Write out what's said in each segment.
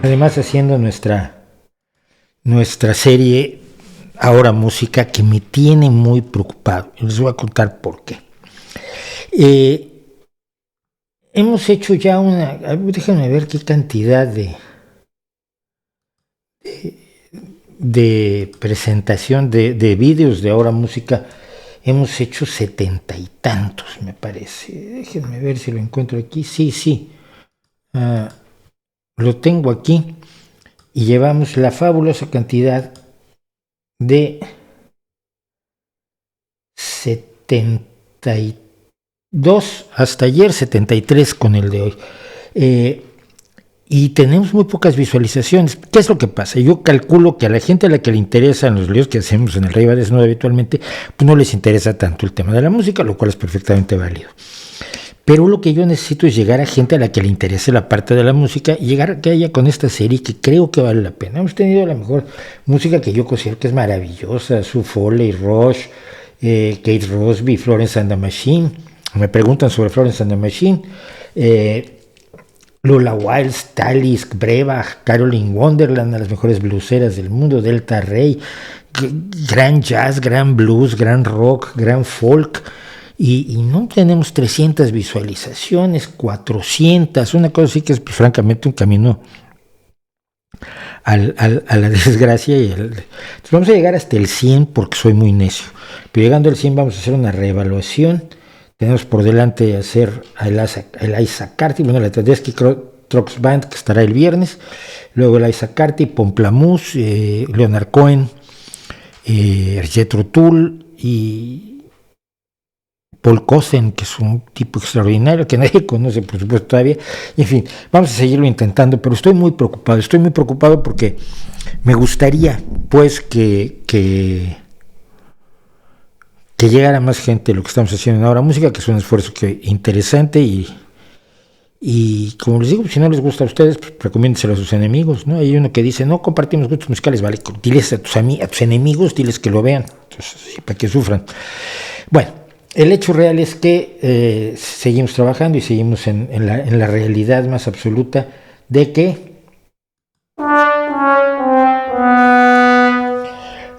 Además haciendo nuestra serie Ahora Música, que me tiene muy preocupado. Les voy a contar por qué. Hemos hecho ya déjenme ver qué cantidad de presentación de vídeos de Ahora Música. Hemos hecho 70 y tantos, me parece. Déjenme ver si lo encuentro aquí. Sí. Lo tengo aquí. Y llevamos la fabulosa cantidad de 72, hasta ayer 73 con el de hoy. Y tenemos muy pocas visualizaciones. ¿Qué es lo que pasa? Yo calculo que a la gente a la que le interesan los líos que hacemos en el Rey va Desnudo habitualmente, pues no les interesa tanto el tema de la música, lo cual es perfectamente válido. Pero lo que yo necesito es llegar a gente a la que le interese la parte de la música y llegar a que haya con esta serie que creo que vale la pena. Hemos tenido la mejor música que yo considero que es maravillosa: Sue Foley, Rush, Kate Rosby, Florence and the Machine. Me preguntan sobre Florence and the Machine. Lola Wiles, Talis, Brebach, Caroline Wonderland, las mejores blueseras del mundo, Delta Ray, gran jazz, gran blues, gran rock, gran folk, y no tenemos 300 visualizaciones, 400, una cosa así que es, pues, francamente un camino a la desgracia. Entonces vamos a llegar hasta el 100 porque soy muy necio, pero llegando al 100 vamos a hacer una reevaluación. Tenemos por delante hacer el Isaac Carty, bueno, la Tedeschi Trucks Band, que estará el viernes, luego el Isaac Carty, Pomplamoose, Leonard Cohen, Jethro Tull y Paul Cosen, que es un tipo extraordinario que nadie conoce, por supuesto, todavía. En fin, vamos a seguirlo intentando, pero estoy muy preocupado porque me gustaría, pues, que llegara más gente lo que estamos haciendo en Ahora Música, que es un esfuerzo interesante, y como les digo, si no les gusta a ustedes, pues recomiéndenselo a sus enemigos, ¿no? Hay uno que dice, no compartimos gustos musicales, vale, diles a tus enemigos, diles que lo vean, entonces, para que sufran. Bueno, el hecho real es que seguimos trabajando y seguimos en la realidad más absoluta de que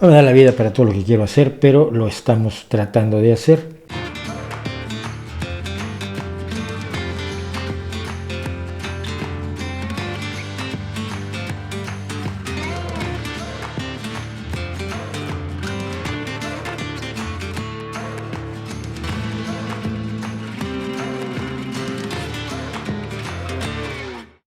no me da la vida para todo lo que quiero hacer, pero lo estamos tratando de hacer.